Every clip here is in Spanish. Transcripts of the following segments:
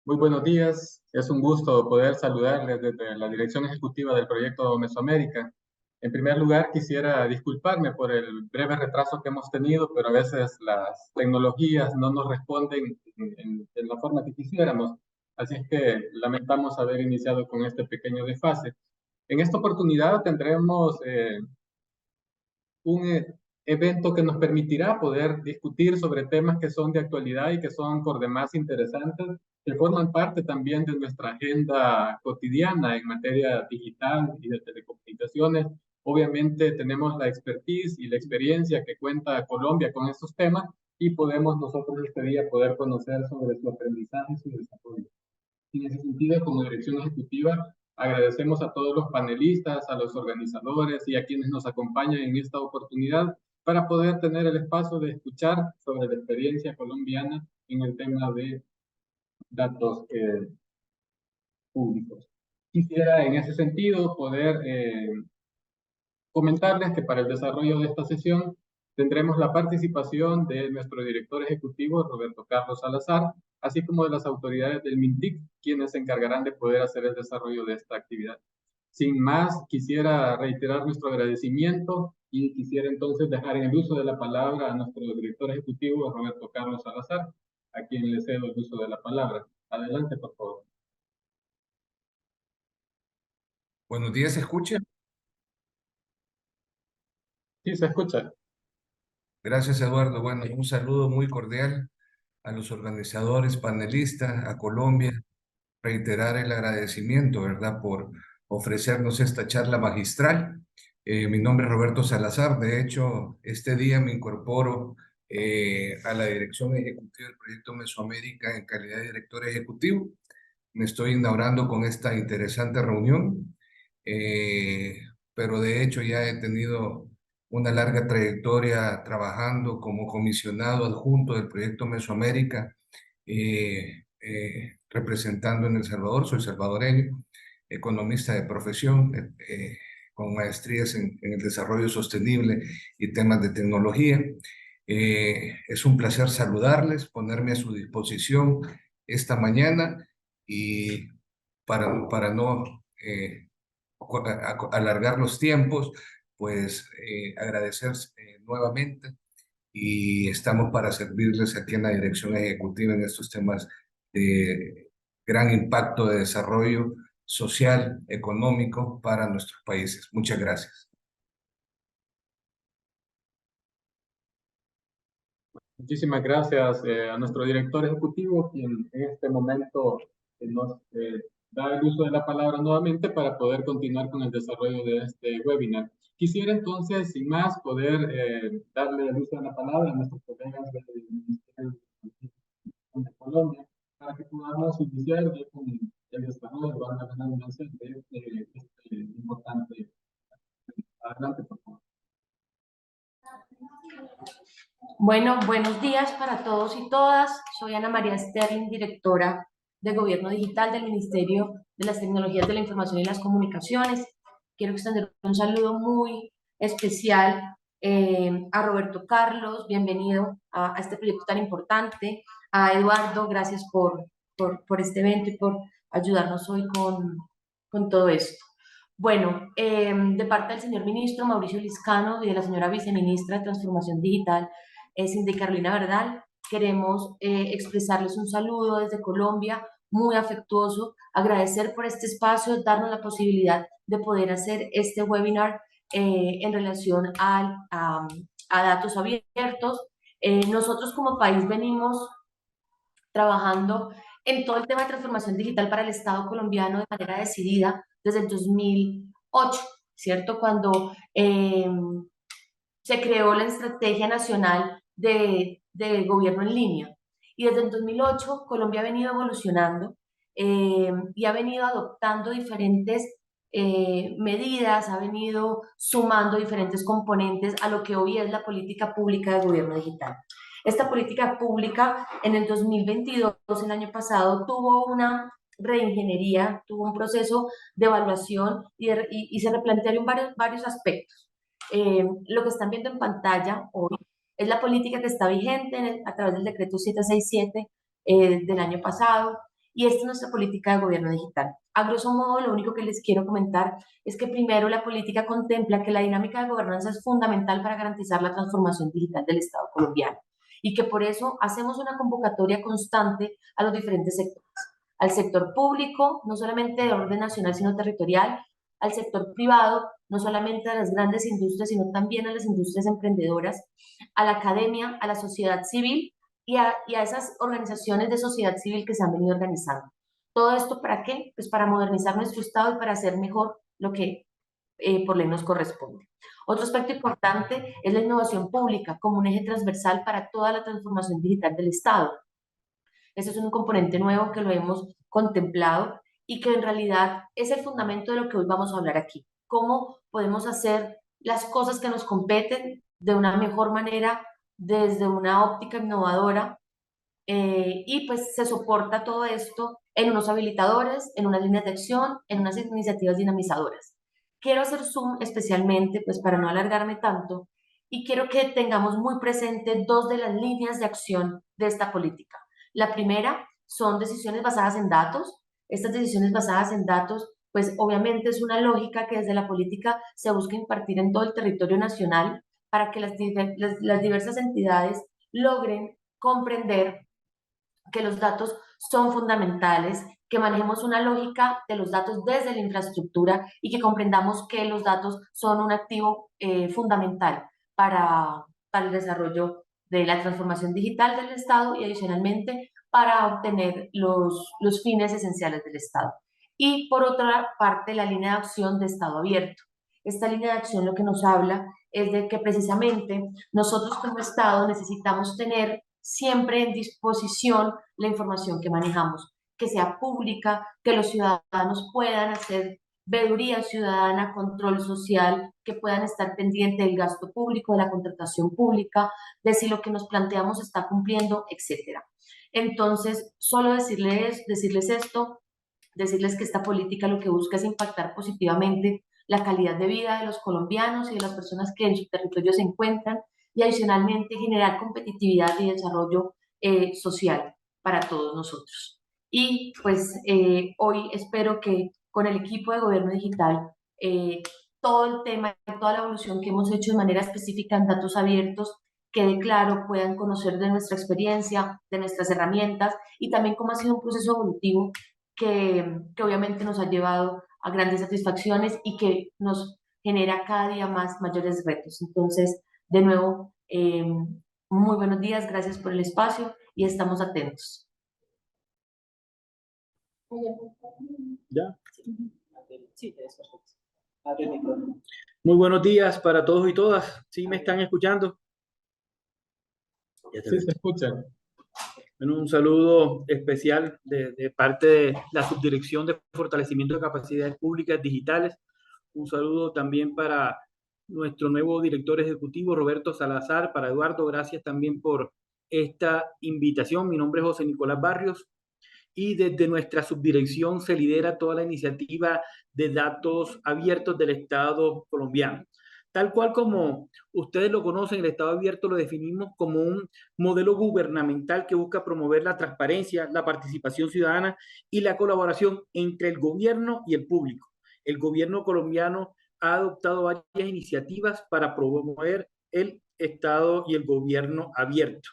Muy buenos días. Es un gusto poder saludarles desde la dirección ejecutiva del proyecto Mesoamérica. En primer lugar, quisiera disculparme por el breve retraso que hemos tenido, pero a veces las tecnologías no nos responden en la forma que quisiéramos. Así es que lamentamos haber iniciado con este pequeño desfase. En esta oportunidad tendremos un evento que nos permitirá poder discutir sobre temas que son de actualidad y que son por demás interesantes, que forman parte también de nuestra agenda cotidiana en materia digital y de telecomunicaciones. Obviamente tenemos la expertise y la experiencia que cuenta Colombia con estos temas y podemos nosotros este día poder conocer sobre su aprendizaje y su desarrollo. En ese sentido, como dirección ejecutiva, agradecemos a todos los panelistas, a los organizadores y a quienes nos acompañan en esta oportunidad para poder tener el espacio de escuchar sobre la experiencia colombiana en el tema de datos públicos. Quisiera en ese sentido poder comentarles que para el desarrollo de esta sesión tendremos la participación de nuestro director ejecutivo, Roberto Carlos Salazar, así como de las autoridades del MINTIC, quienes se encargarán de poder hacer el desarrollo de esta actividad. Sin más, quisiera reiterar nuestro agradecimiento y quisiera entonces dejar en el uso de la palabra a nuestro director ejecutivo, Roberto Carlos Salazar, a quien le cedo el uso de la palabra. Adelante, por favor. Buenos días, ¿se escucha? Sí, se escucha. Gracias, Eduardo. Bueno, un saludo muy cordial a los organizadores, panelistas, a Colombia. Reiterar el agradecimiento, ¿verdad?, por ofrecernos esta charla magistral. Mi nombre es Roberto Salazar. De hecho, este día me incorporo a la dirección ejecutiva del proyecto Mesoamérica en calidad de director ejecutivo. Me estoy inaugurando con esta interesante reunión, eh, pero de hecho ya he tenido una larga trayectoria trabajando como comisionado adjunto del proyecto Mesoamérica, representando en El Salvador. Soy salvadoreño, economista de profesión, con maestrías en el desarrollo sostenible y temas de tecnología. Es un placer saludarles, ponerme a su disposición esta mañana y para no alargar los tiempos, pues agradecer nuevamente, y estamos para servirles aquí en la dirección ejecutiva en estos temas de gran impacto de desarrollo social, económico para nuestros países. Muchas gracias. Muchísimas gracias a nuestro director ejecutivo, quien en este momento nos da el uso de la palabra nuevamente para poder continuar con el desarrollo de este webinar. Quisiera entonces, sin más, poder darle el uso de la palabra a nuestros colegas del Ministerio de Colombia para que podamos iniciar ya con el desarrollo de la redundancia de este importante. Adelante, por favor. Bueno, buenos días para todos y todas. Soy Ana María Sterling, directora de Gobierno Digital del Ministerio de las Tecnologías de la Información y las Comunicaciones. Quiero extender un saludo muy especial a Roberto Carlos, bienvenido a este proyecto tan importante. A Eduardo, gracias por este evento y por ayudarnos hoy con todo esto. Bueno, de parte del señor ministro Mauricio Liscano y de la señora viceministra de Transformación Digital, Cindy Carolina Verdal, queremos expresarles un saludo desde Colombia, muy afectuoso, agradecer por este espacio, darnos la posibilidad de poder hacer este webinar en relación a datos abiertos. Nosotros como país venimos trabajando en todo el tema de transformación digital para el Estado colombiano de manera decidida desde el 2008, ¿cierto? Cuando se creó la Estrategia Nacional de Gobierno en Línea. Y desde el 2008 Colombia ha venido evolucionando y ha venido adoptando diferentes medidas, ha venido sumando diferentes componentes a lo que hoy es la política pública de gobierno digital. Esta política pública en el 2022, el año pasado, tuvo una reingeniería, tuvo un proceso de evaluación y se replantearon varios aspectos. Lo que están viendo en pantalla hoy es la política que está vigente a través del decreto 767 del año pasado. Y esta es nuestra política de gobierno digital. A grosso modo, lo único que les quiero comentar es que primero la política contempla que la dinámica de gobernanza es fundamental para garantizar la transformación digital del Estado colombiano y que por eso hacemos una convocatoria constante a los diferentes sectores, al sector público, no solamente de orden nacional, sino territorial, al sector privado, no solamente a las grandes industrias, sino también a las industrias emprendedoras, a la academia, a la sociedad civil y a esas organizaciones de sociedad civil que se han venido organizando. ¿Todo esto para qué? Pues para modernizar nuestro Estado y para hacer mejor lo que por ley nos corresponde. Otro aspecto importante es la innovación pública como un eje transversal para toda la transformación digital del Estado. Este es un componente nuevo que lo hemos contemplado y que en realidad es el fundamento de lo que hoy vamos a hablar aquí. Cómo podemos hacer las cosas que nos competen de una mejor manera desde una óptica innovadora y pues se soporta todo esto en unos habilitadores, en unas líneas de acción, en unas iniciativas dinamizadoras. Quiero hacer zoom especialmente, pues para no alargarme tanto, y quiero que tengamos muy presente dos de las líneas de acción de esta política. La primera son decisiones basadas en datos. Estas decisiones basadas en datos, pues obviamente es una lógica que desde la política se busca impartir en todo el territorio nacional para que las diversas entidades logren comprender que los datos son fundamentales, que manejemos una lógica de los datos desde la infraestructura y que comprendamos que los datos son un activo fundamental para el desarrollo de la transformación digital del Estado y adicionalmente para obtener los fines esenciales del Estado. Y por otra parte, la línea de acción de Estado abierto. Esta línea de acción lo que nos habla es de que precisamente nosotros como Estado necesitamos tener siempre en disposición la información que manejamos, que sea pública, que los ciudadanos puedan hacer veeduría ciudadana, control social, que puedan estar pendientes del gasto público, de la contratación pública, de si lo que nos planteamos está cumpliendo, etcétera. Entonces, solo decirles esto, decirles que esta política lo que busca es impactar positivamente la calidad de vida de los colombianos y de las personas que en su territorio se encuentran y adicionalmente generar competitividad y desarrollo social para todos nosotros. Y pues hoy espero que con el equipo de gobierno digital todo el tema, toda la evolución que hemos hecho de manera específica en datos abiertos quede claro, puedan conocer de nuestra experiencia, de nuestras herramientas y también cómo ha sido un proceso evolutivo que obviamente nos ha llevado a grandes satisfacciones y que nos genera cada día más mayores retos. Entonces, de nuevo, muy buenos días, gracias por el espacio y estamos atentos. ¿Ya? Muy buenos días para todos y todas. ¿Sí me están escuchando? Sí, se escuchan. Bueno, un saludo especial de parte de la Subdirección de Fortalecimiento de Capacidades Públicas Digitales. Un saludo también para nuestro nuevo director ejecutivo, Roberto Salazar, para Eduardo. Gracias también por esta invitación. Mi nombre es José Nicolás Barrios y desde nuestra subdirección se lidera toda la iniciativa de datos abiertos del Estado colombiano. Tal cual como ustedes lo conocen, el Estado abierto lo definimos como un modelo gubernamental que busca promover la transparencia, la participación ciudadana y la colaboración entre el gobierno y el público. El gobierno colombiano ha adoptado varias iniciativas para promover el Estado y el gobierno abierto.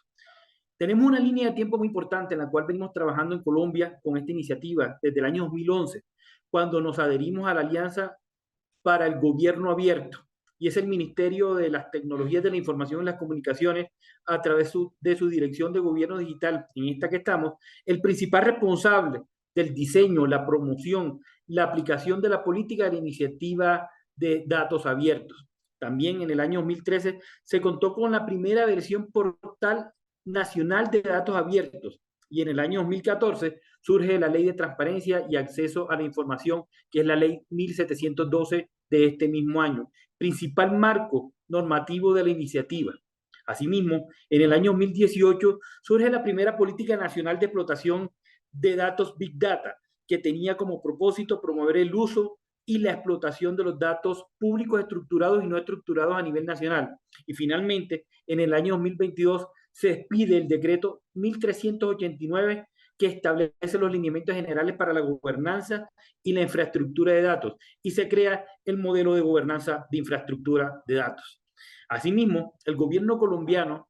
Tenemos una línea de tiempo muy importante en la cual venimos trabajando en Colombia con esta iniciativa desde el año 2011, cuando nos adherimos a la Alianza para el Gobierno Abierto, y es el Ministerio de las Tecnologías de la Información y las Comunicaciones, a través de su Dirección de Gobierno Digital, en esta que estamos, el principal responsable del diseño, la promoción, la aplicación de la política de la iniciativa de datos abiertos. También en el año 2013 se contó con la primera versión portal nacional de datos abiertos y en el año 2014 surge la Ley de Transparencia y Acceso a la Información, que es la Ley 1712 de este mismo año, principal marco normativo de la iniciativa. Asimismo, en el año 2018 surge la primera Política Nacional de Explotación de Datos Big Data, que tenía como propósito promover el uso y la explotación de los datos públicos estructurados y no estructurados a nivel nacional. Y finalmente, en el año 2022 se expide el decreto 1389, que establece los lineamientos generales para la gobernanza y la infraestructura de datos, y se crea el modelo de gobernanza de infraestructura de datos. Asimismo, el gobierno colombiano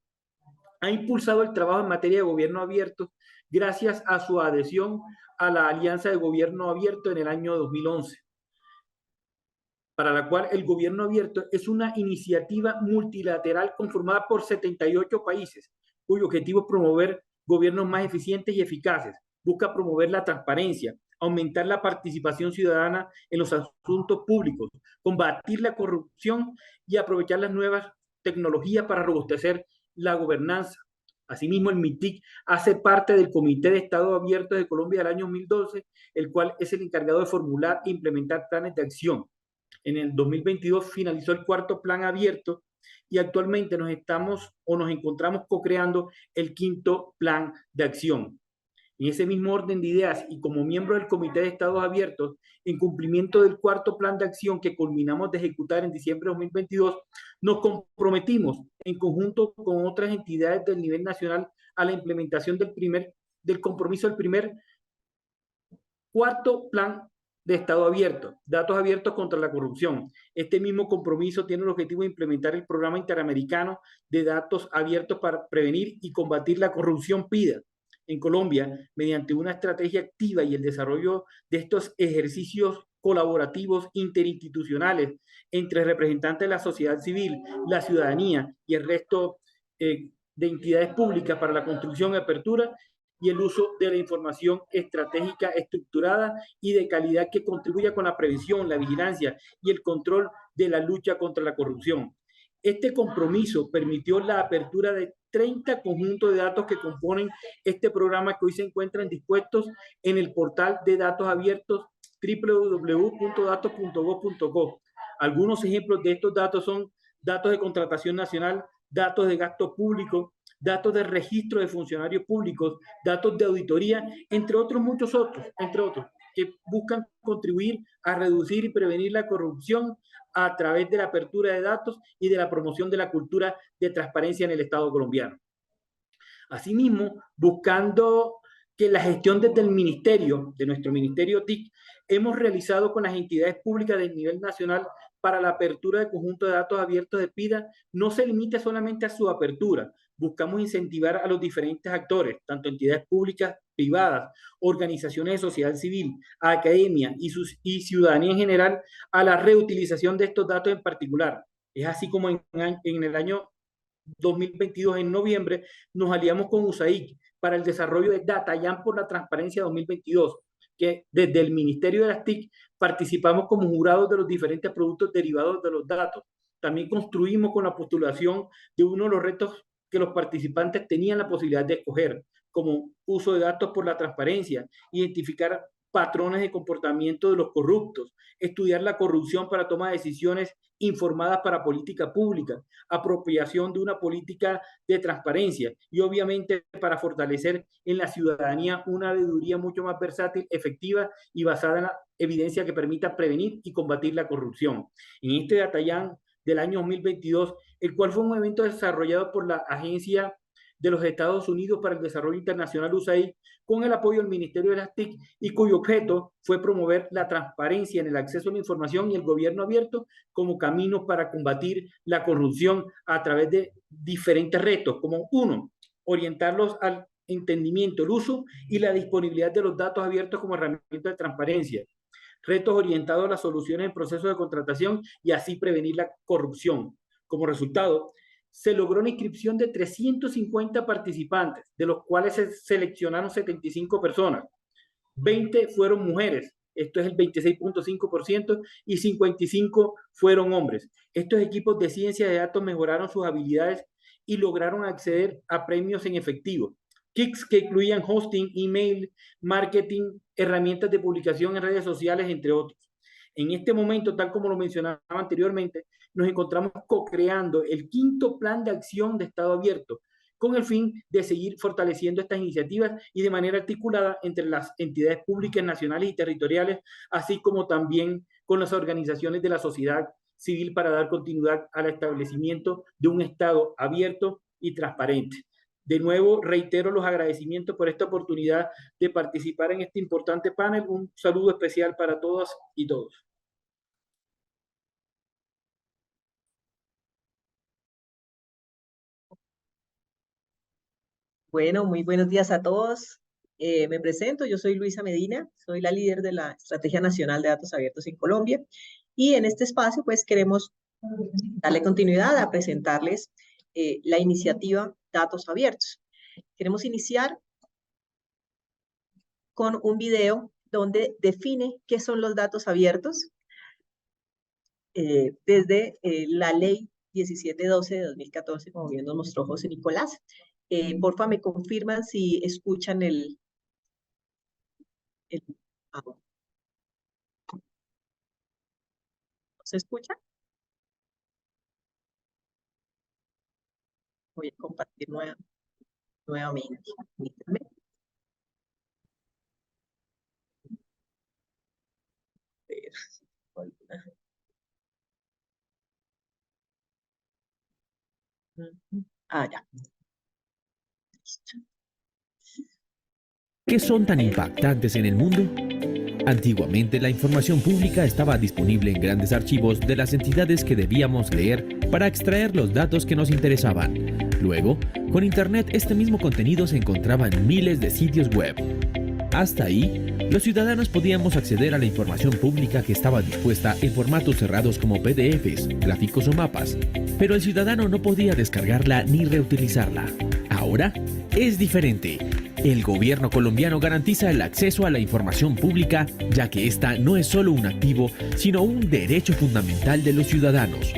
ha impulsado el trabajo en materia de gobierno abierto gracias a su adhesión a la Alianza de Gobierno Abierto en el año 2011, para la cual el gobierno abierto es una iniciativa multilateral conformada por 78 países, cuyo objetivo es promover gobiernos más eficientes y eficaces. Busca promover la transparencia, aumentar la participación ciudadana en los asuntos públicos, combatir la corrupción y aprovechar las nuevas tecnologías para robustecer la gobernanza. Asimismo, el MITIC hace parte del Comité de Estado Abierto de Colombia del año 2012, el cual es el encargado de formular e implementar planes de acción. En el 2022 finalizó el cuarto plan abierto y actualmente nos encontramos co-creando el quinto plan de acción. En ese mismo orden de ideas y como miembro del Comité de Estados Abiertos, en cumplimiento del cuarto plan de acción que culminamos de ejecutar en diciembre de 2022, nos comprometimos en conjunto con otras entidades del nivel nacional a la implementación del compromiso del primer cuarto plan de Estado abierto, datos abiertos contra la corrupción. Este mismo compromiso tiene el objetivo de implementar el Programa Interamericano de Datos Abiertos para prevenir y combatir la corrupción PIDA en Colombia, mediante una estrategia activa y el desarrollo de estos ejercicios colaborativos interinstitucionales entre representantes de la sociedad civil, la ciudadanía y el resto de entidades públicas para la construcción y apertura y el uso de la información estratégica estructurada y de calidad que contribuya con la prevención, la vigilancia y el control de la lucha contra la corrupción. Este compromiso permitió la apertura de 30 conjuntos de datos que componen este programa que hoy se encuentran dispuestos en el portal de datos abiertos www.datos.gov.co. Algunos ejemplos de estos datos son datos de contratación nacional, datos de gasto público, datos de registro de funcionarios públicos, datos de auditoría, entre otros, muchos otros, que buscan contribuir a reducir y prevenir la corrupción a través de la apertura de datos y de la promoción de la cultura de transparencia en el Estado colombiano. Asimismo, buscando que la gestión desde el ministerio, de nuestro ministerio TIC, hemos realizado con las entidades públicas del nivel nacional para la apertura de conjunto de datos abiertos de PIDA, no se limite solamente a su apertura. Buscamos incentivar a los diferentes actores, tanto entidades públicas, privadas, organizaciones de sociedad civil, academia y ciudadanía en general, a la reutilización de estos datos en particular. Es así como en el año 2022, en noviembre, nos aliamos con USAID para el desarrollo de Datayán por la Transparencia 2022, que desde el Ministerio de las TIC participamos como jurados de los diferentes productos derivados de los datos. También construimos con la postulación de uno de los retos que los participantes tenían la posibilidad de escoger, como uso de datos por la transparencia, identificar patrones de comportamiento de los corruptos, estudiar la corrupción para toma de decisiones informadas para política pública, apropiación de una política de transparencia y obviamente para fortalecer en la ciudadanía una veeduría mucho más versátil, efectiva y basada en la evidencia que permita prevenir y combatir la corrupción. En este Datayán del año 2022, el cual fue un evento desarrollado por la Agencia de los Estados Unidos para el Desarrollo Internacional USAID, con el apoyo del Ministerio de las TIC y cuyo objeto fue promover la transparencia en el acceso a la información y el gobierno abierto como caminos para combatir la corrupción a través de diferentes retos, como uno, orientarlos al entendimiento, el uso y la disponibilidad de los datos abiertos como herramienta de transparencia. Retos orientados a las soluciones en procesos de contratación y así prevenir la corrupción. Como resultado, se logró la inscripción de 350 participantes, de los cuales se seleccionaron 75 personas. 20 fueron mujeres, esto es el 26.5%, y 55 fueron hombres. Estos equipos de ciencia de datos mejoraron sus habilidades y lograron acceder a premios en efectivo. Kicks que incluían hosting, email, marketing, herramientas de publicación en redes sociales, entre otros. En este momento, tal como lo mencionaba anteriormente, nos encontramos co-creando el quinto plan de acción de Estado abierto, con el fin de seguir fortaleciendo estas iniciativas y de manera articulada entre las entidades públicas nacionales y territoriales, así como también con las organizaciones de la sociedad civil para dar continuidad al establecimiento de un Estado abierto y transparente. De nuevo, reitero los agradecimientos por esta oportunidad de participar en este importante panel. Un saludo especial para todas y todos. Bueno, muy buenos días a todos. Me presento, yo soy Luisa Medina, soy la líder de la Estrategia Nacional de Datos Abiertos en Colombia, y en este espacio pues queremos darle continuidad a presentarles la iniciativa Datos Abiertos. Queremos iniciar con un video donde define qué son los datos abiertos desde la ley 1712 de 2014, como bien nos mostró José Nicolás. Porfa, me confirman si escuchan el audio. ¿Se escucha? Voy a compartir nuevamente. Permítanme. Ya. ¿Qué son tan impactantes en el mundo? Antiguamente la información pública estaba disponible en grandes archivos de las entidades que debíamos leer para extraer los datos que nos interesaban. Luego, con Internet este mismo contenido se encontraba en miles de sitios web. Hasta ahí, los ciudadanos podíamos acceder a la información pública que estaba dispuesta en formatos cerrados como PDFs, gráficos o mapas, pero el ciudadano no podía descargarla ni reutilizarla. Ahora es diferente. El gobierno colombiano garantiza el acceso a la información pública, ya que esta no es solo un activo, sino un derecho fundamental de los ciudadanos.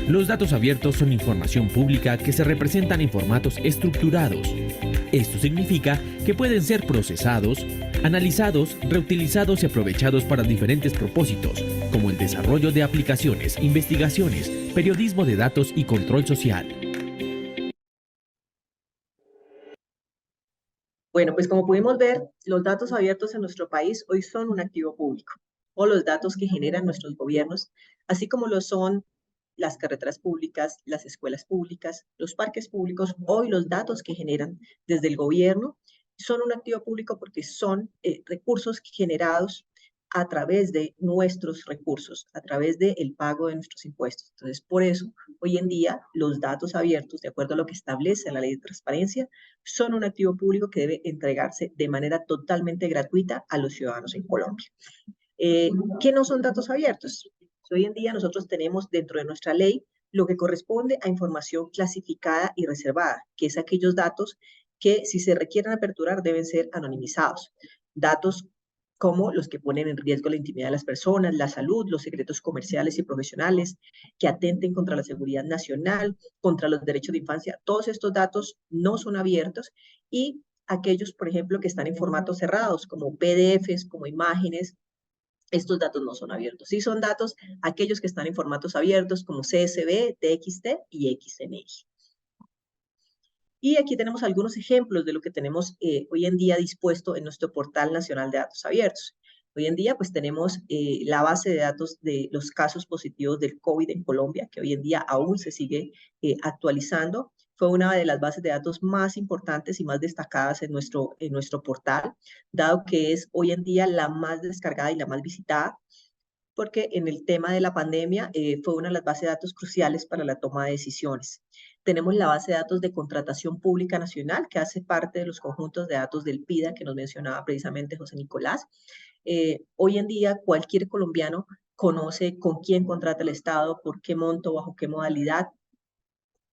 Los datos abiertos son información pública que se representan en formatos estructurados. Esto significa que pueden ser procesados, analizados, reutilizados y aprovechados para diferentes propósitos, como el desarrollo de aplicaciones, investigaciones, periodismo de datos y control social. Bueno, pues como pudimos ver, los datos abiertos en nuestro país hoy son un activo público, o los datos que generan nuestros gobiernos, así como lo son las carreteras públicas, las escuelas públicas, los parques públicos. Hoy los datos que generan desde el gobierno son un activo público porque son recursos generados a través de nuestros recursos, a través del pago de nuestros impuestos. Entonces, por eso, hoy en día, los datos abiertos, de acuerdo a lo que establece la ley de transparencia, son un activo público que debe entregarse de manera totalmente gratuita a los ciudadanos en Colombia. ¿Qué no son datos abiertos? Hoy en día nosotros tenemos dentro de nuestra ley lo que corresponde a información clasificada y reservada, que es aquellos datos que si se requieren aperturar deben ser anonimizados. Datos como los que ponen en riesgo la intimidad de las personas, la salud, los secretos comerciales y profesionales, que atenten contra la seguridad nacional, contra los derechos de infancia. Todos estos datos no son abiertos, y aquellos, por ejemplo, que están en formatos cerrados, como PDFs, como imágenes, estos datos no son abiertos. Sí son datos aquellos que están en formatos abiertos como CSV, TXT y XML. Y aquí tenemos algunos ejemplos de lo que tenemos hoy en día dispuesto en nuestro Portal Nacional de Datos Abiertos. Hoy en día pues tenemos la base de datos de los casos positivos del COVID en Colombia, que hoy en día aún se sigue actualizando. Fue una de las bases de datos más importantes y más destacadas en nuestro portal, dado que es hoy en día la más descargada y la más visitada, porque en el tema de la pandemia fue una de las bases de datos cruciales para la toma de decisiones. Tenemos la base de datos de contratación pública nacional, que hace parte de los conjuntos de datos del PIDA, que nos mencionaba precisamente José Nicolás. Hoy en día cualquier colombiano conoce con quién contrata el Estado, por qué monto, bajo qué modalidad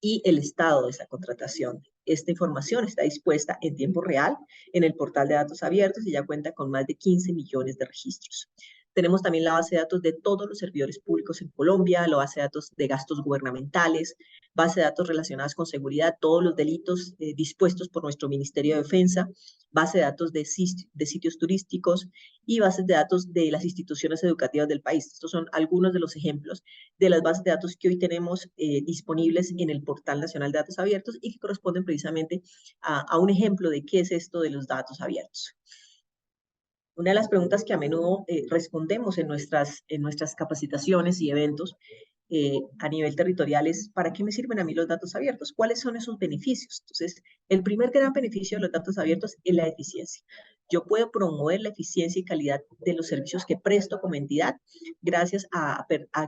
y el estado de esa contratación. Esta información está dispuesta en tiempo real en el portal de datos abiertos y ya cuenta con más de 15 millones de registros. Tenemos también la base de datos de todos los servidores públicos en Colombia, la base de datos de gastos gubernamentales, base de datos relacionadas con seguridad, todos los delitos dispuestos por nuestro Ministerio de Defensa, base de datos de sitios turísticos y bases de datos de las instituciones educativas del país. Estos son algunos de los ejemplos de las bases de datos que hoy tenemos disponibles en el Portal Nacional de Datos Abiertos y que corresponden precisamente a un ejemplo de qué es esto de los datos abiertos. Una de las preguntas que a menudo respondemos en nuestras capacitaciones y eventos a nivel territorial es, ¿para qué me sirven a mí los datos abiertos? ¿Cuáles son esos beneficios? Entonces, el primer gran beneficio de los datos abiertos es la eficiencia. Yo puedo promover la eficiencia y calidad de los servicios que presto como entidad gracias a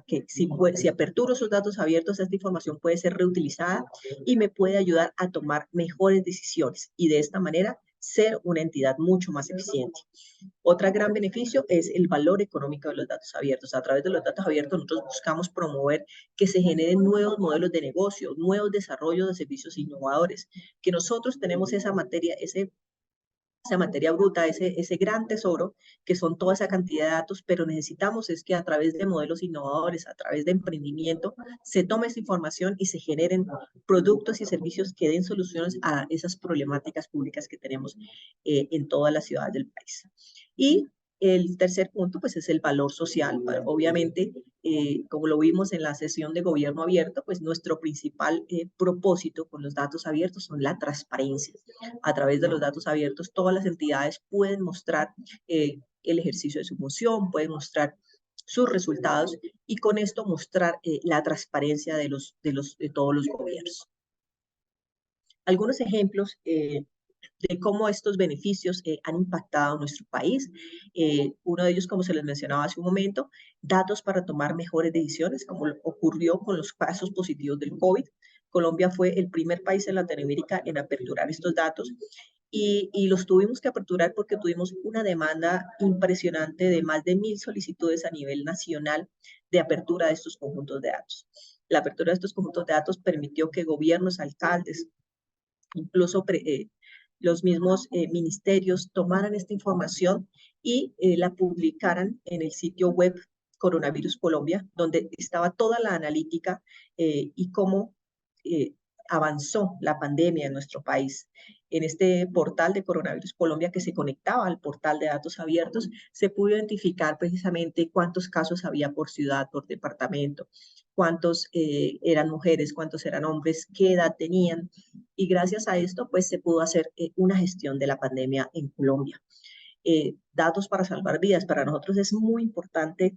que si aperturo esos datos abiertos, esta información puede ser reutilizada y me puede ayudar a tomar mejores decisiones y de esta manera ser una entidad mucho más eficiente. Otro gran beneficio es el valor económico de los datos abiertos. A través de los datos abiertos nosotros buscamos promover que se generen nuevos modelos de negocio, nuevos desarrollos de servicios innovadores, que nosotros tenemos esa materia bruta, ese gran tesoro, que son toda esa cantidad de datos, pero necesitamos es que a través de modelos innovadores, a través de emprendimiento, se tome esa información y se generen productos y servicios que den soluciones a esas problemáticas públicas que tenemos en todas las ciudades del país. Y el tercer punto, pues, es el valor social. Obviamente, como lo vimos en la sesión de gobierno abierto, pues nuestro principal propósito con los datos abiertos son la transparencia. A través de los datos abiertos, todas las entidades pueden mostrar el ejercicio de su función, pueden mostrar sus resultados y con esto mostrar la transparencia de todos los gobiernos. Algunos ejemplos de cómo estos beneficios han impactado a nuestro país. Uno de ellos, como se les mencionaba hace un momento, datos para tomar mejores decisiones, como ocurrió con los casos positivos del COVID. Colombia fue el primer país en Latinoamérica en aperturar estos datos y los tuvimos que aperturar porque tuvimos una demanda impresionante de más de 1000 solicitudes a nivel nacional de apertura de estos conjuntos de datos. La apertura de estos conjuntos de datos permitió que gobiernos, alcaldes, incluso los mismos ministerios tomaran esta información y la publicaran en el sitio web Coronavirus Colombia, donde estaba toda la analítica y cómo avanzó la pandemia en nuestro país. En este portal de Coronavirus Colombia que se conectaba al portal de datos abiertos, se pudo identificar precisamente cuántos casos había por ciudad, por departamento, cuántos eran mujeres, cuántos eran hombres, qué edad tenían. Y gracias a esto, pues se pudo hacer una gestión de la pandemia en Colombia. Datos para salvar vidas. Para nosotros es muy importante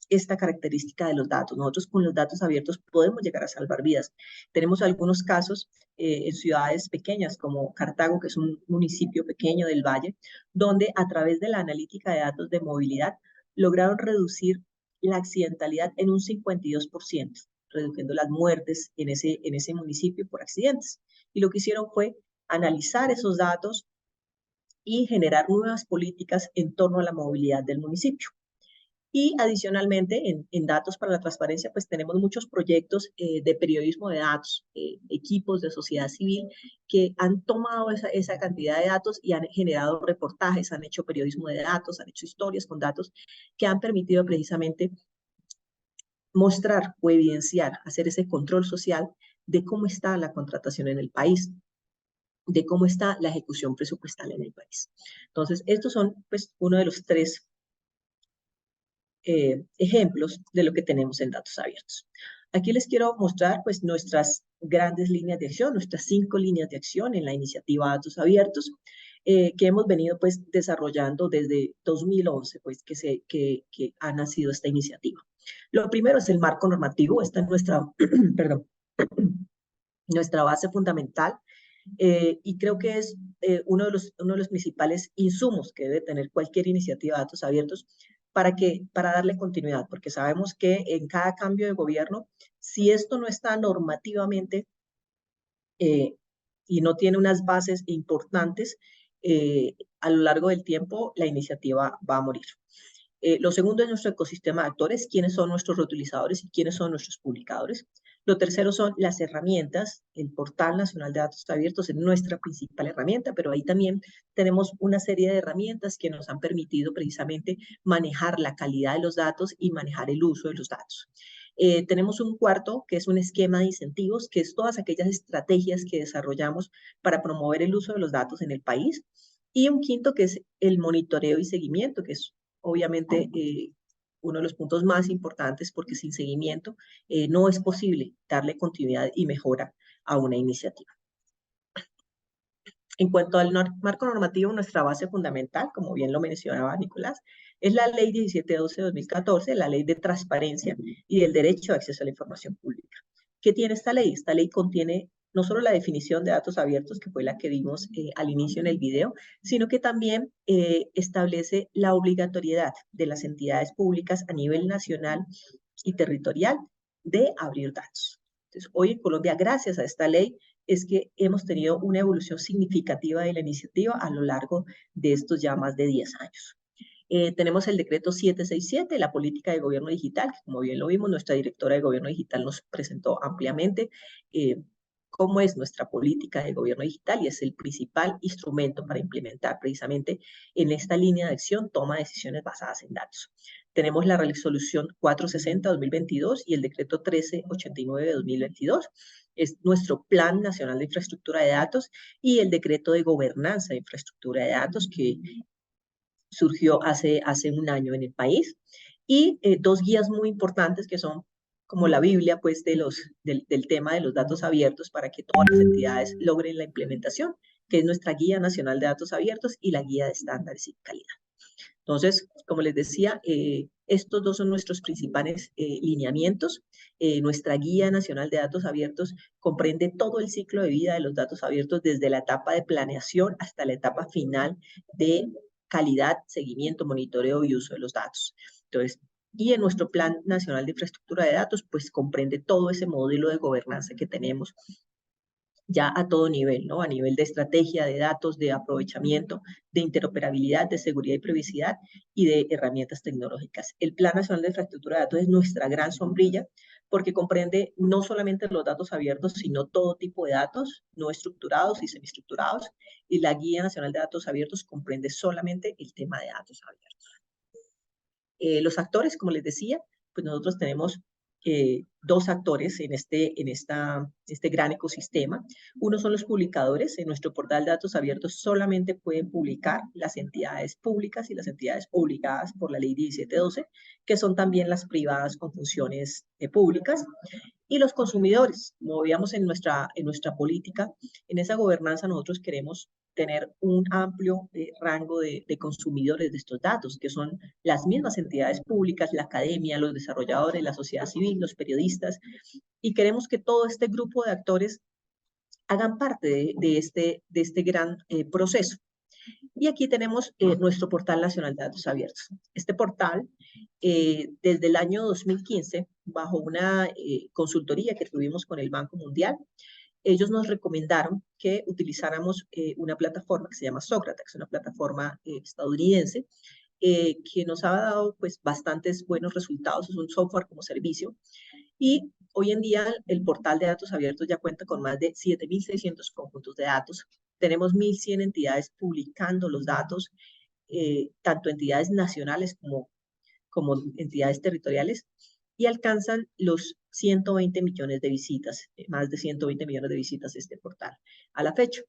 esta característica de los datos. Nosotros con los datos abiertos podemos llegar a salvar vidas. Tenemos algunos casos en ciudades pequeñas como Cartago, que es un municipio pequeño del Valle, donde a través de la analítica de datos de movilidad lograron reducir la accidentalidad en un 52%, reduciendo las muertes en ese municipio por accidentes. Y lo que hicieron fue analizar esos datos y generar nuevas políticas en torno a la movilidad del municipio. Y adicionalmente, en Datos para la Transparencia, pues tenemos muchos proyectos de periodismo de datos, equipos de sociedad civil que han tomado esa cantidad de datos y han generado reportajes, han hecho periodismo de datos, han hecho historias con datos que han permitido precisamente mostrar o evidenciar, hacer ese control social de cómo está la contratación en el país, de cómo está la ejecución presupuestal en el país. Entonces, estos son pues uno de los 3 ejemplos de lo que tenemos en datos abiertos. Aquí les quiero mostrar pues nuestras grandes líneas de acción, nuestras 5 líneas de acción en la iniciativa Datos Abiertos, que hemos venido pues desarrollando desde 2011, pues que ha nacido esta iniciativa. Lo primero es el marco normativo, esta es nuestra, perdón, nuestra base fundamental, y creo que es uno de los principales insumos que debe tener cualquier iniciativa de datos abiertos para darle continuidad, porque sabemos que en cada cambio de gobierno, si esto no está normativamente y no tiene unas bases importantes, a lo largo del tiempo la iniciativa va a morir. Lo segundo es nuestro ecosistema de actores, quiénes son nuestros reutilizadores y quiénes son nuestros publicadores. Lo tercero son las herramientas. El Portal Nacional de Datos Abiertos es nuestra principal herramienta, pero ahí también tenemos una serie de herramientas que nos han permitido precisamente manejar la calidad de los datos y manejar el uso de los datos. Tenemos un cuarto, que es un esquema de incentivos, que es todas aquellas estrategias que desarrollamos para promover el uso de los datos en el país. Y un quinto, que es el monitoreo y seguimiento, que es obviamente uno de los puntos más importantes, porque sin seguimiento no es posible darle continuidad y mejora a una iniciativa. En cuanto al marco normativo, nuestra base fundamental, como bien lo mencionaba Nicolás, es la Ley 1712 de 2014, la Ley de Transparencia y del Derecho de Acceso a la Información Pública. ¿Qué tiene esta ley? Esta ley contiene no solo la definición de datos abiertos, que fue la que vimos al inicio en el video, sino que también establece la obligatoriedad de las entidades públicas a nivel nacional y territorial de abrir datos. Entonces, hoy en Colombia, gracias a esta ley, es que hemos tenido una evolución significativa de la iniciativa a lo largo de estos ya más de 10 años. Tenemos el decreto 767, la política de gobierno digital, que como bien lo vimos, nuestra directora de gobierno digital nos presentó ampliamente cómo es nuestra política de gobierno digital y es el principal instrumento para implementar precisamente en esta línea de acción toma de decisiones basadas en datos. Tenemos la resolución 460-2022 y el decreto 1389-2022. Es nuestro Plan Nacional de Infraestructura de Datos y el decreto de gobernanza de infraestructura de datos que surgió hace un año en el país. Y dos guías muy importantes que son como la Biblia pues del tema de los datos abiertos para que todas las entidades logren la implementación, que es nuestra Guía Nacional de Datos Abiertos y la Guía de Estándares y Calidad. Entonces, como les decía, estos dos son nuestros principales lineamientos. Nuestra Guía Nacional de Datos Abiertos comprende todo el ciclo de vida de los datos abiertos desde la etapa de planeación hasta la etapa final de calidad, seguimiento, monitoreo y uso de los datos. Entonces, y en nuestro Plan Nacional de Infraestructura de Datos, pues comprende todo ese modelo de gobernanza que tenemos ya a todo nivel, ¿no? A nivel de estrategia de datos, de aprovechamiento, de interoperabilidad, de seguridad y privacidad y de herramientas tecnológicas. El Plan Nacional de Infraestructura de Datos es nuestra gran sombrilla porque comprende no solamente los datos abiertos, sino todo tipo de datos no estructurados y semiestructurados, y la Guía Nacional de Datos Abiertos comprende solamente el tema de datos abiertos. Los actores, como les decía, pues nosotros tenemos dos actores en este gran ecosistema. Uno son los publicadores. En nuestro portal de datos abiertos solamente pueden publicar las entidades públicas y las entidades obligadas por la ley 1712, que son también las privadas con funciones públicas. Y los consumidores, como veíamos en nuestra política, en esa gobernanza nosotros queremos tener un amplio rango de consumidores de estos datos, que son las mismas entidades públicas, la academia, los desarrolladores, la sociedad civil, los periodistas, y queremos que todo este grupo de actores hagan parte de este gran proceso. Y aquí tenemos nuestro portal nacional de datos abiertos. Este portal, desde el año 2015, bajo una consultoría que tuvimos con el Banco Mundial, ellos nos recomendaron que utilizáramos una plataforma que se llama Socrates, una plataforma estadounidense, que nos ha dado pues bastantes buenos resultados. Es un software como servicio. Y hoy en día el portal de datos abiertos ya cuenta con más de 7.600 conjuntos de datos. Tenemos 1.100 entidades publicando los datos, tanto entidades nacionales como entidades territoriales, y alcanzan los 120 millones de visitas, más de 120 millones de visitas este portal a la fecha.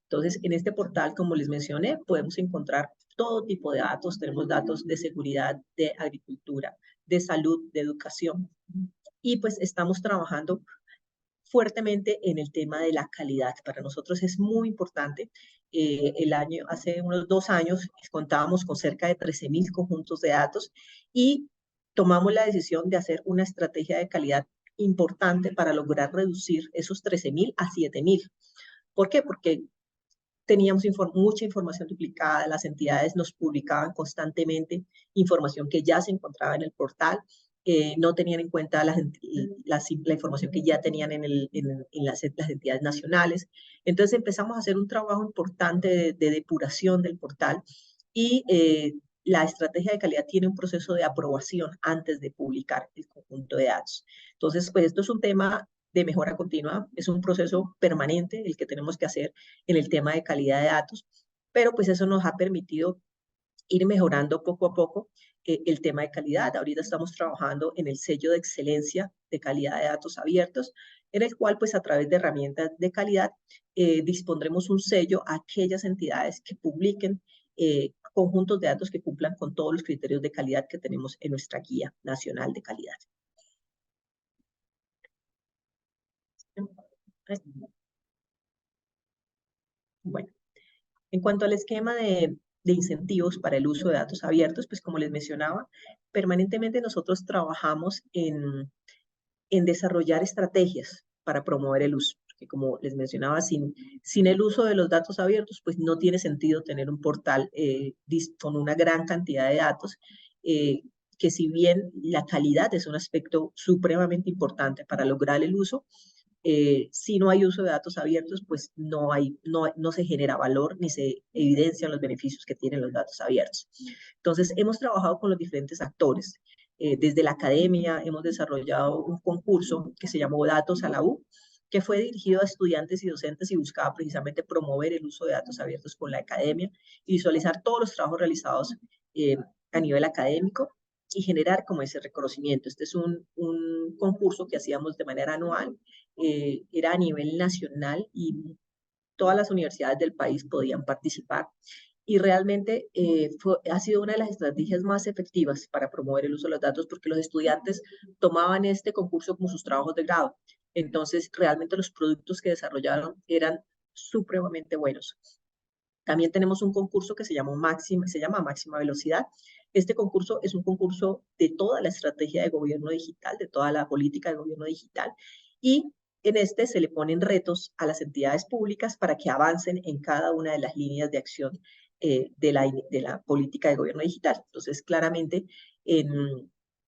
Entonces, en este portal, como les mencioné, podemos encontrar todo tipo de datos. Tenemos datos de seguridad, de agricultura, de salud, de educación. Y pues estamos trabajando fuertemente en el tema de la calidad. Para nosotros es muy importante. Hace unos 2 años contábamos con cerca de 13.000 conjuntos de datos y tomamos la decisión de hacer una estrategia de calidad importante para lograr reducir esos 13.000 a 7.000. ¿Por qué? Porque teníamos mucha información duplicada, las entidades nos publicaban constantemente información que ya se encontraba en el portal, no tenían en cuenta la información que ya tenían en las entidades nacionales. Entonces empezamos a hacer un trabajo importante de depuración del portal y la estrategia de calidad tiene un proceso de aprobación antes de publicar el conjunto de datos. Entonces, pues esto es un tema de mejora continua, es un proceso permanente el que tenemos que hacer en el tema de calidad de datos, pero pues eso nos ha permitido ir mejorando poco a poco el tema de calidad. Ahorita estamos trabajando en el sello de excelencia de calidad de datos abiertos, en el cual pues a través de herramientas de calidad dispondremos un sello a aquellas entidades que publiquen conjuntos de datos que cumplan con todos los criterios de calidad que tenemos en nuestra Guía Nacional de Calidad. Bueno, En cuanto al esquema de incentivos para el uso de datos abiertos, pues como les mencionaba, permanentemente nosotros trabajamos en desarrollar estrategias para promover el uso. Porque como les mencionaba, sin el uso de los datos abiertos, pues no tiene sentido tener un portal con una gran cantidad de datos, que si bien la calidad es un aspecto supremamente importante para lograr el uso, si no hay uso de datos abiertos, pues no se genera valor ni se evidencian los beneficios que tienen los datos abiertos. Entonces, hemos trabajado con los diferentes actores. Desde la academia hemos desarrollado un concurso que se llamó Datos a la U, que fue dirigido a estudiantes y docentes y buscaba precisamente promover el uso de datos abiertos con la academia y visualizar todos los trabajos realizados a nivel académico y generar como ese reconocimiento. Este es un concurso que hacíamos de manera anual, era a nivel nacional y todas las universidades del país podían participar. Y realmente ha sido una de las estrategias más efectivas para promover el uso de los datos porque los estudiantes tomaban este concurso como sus trabajos de grado. Entonces, realmente los productos que desarrollaron eran supremamente buenos. También tenemos un concurso que se llama Máxima Velocidad. Este concurso es un concurso de toda la estrategia de gobierno digital, de toda la política de gobierno digital, y en este se le ponen retos a las entidades públicas para que avancen en cada una de las líneas de acción de la política de gobierno digital. Entonces, claramente,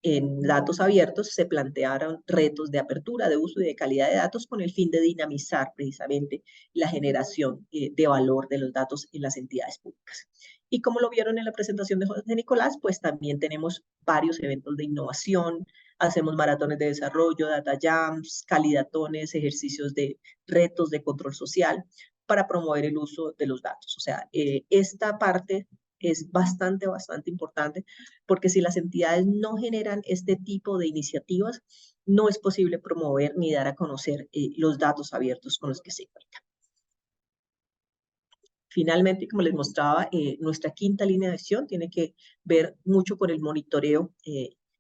en datos abiertos se plantearon retos de apertura, de uso y de calidad de datos con el fin de dinamizar precisamente la generación de valor de los datos en las entidades públicas. Y como lo vieron en la presentación de José Nicolás, pues también tenemos varios eventos de innovación, hacemos maratones de desarrollo, data jams, calidatones, ejercicios de retos de control social para promover el uso de los datos. O sea, esta parte es bastante importante, porque si las entidades no generan este tipo de iniciativas, no es posible promover ni dar a conocer los datos abiertos con los que se cuentan. Finalmente, como les mostraba, nuestra quinta línea de acción tiene que ver mucho con el monitoreo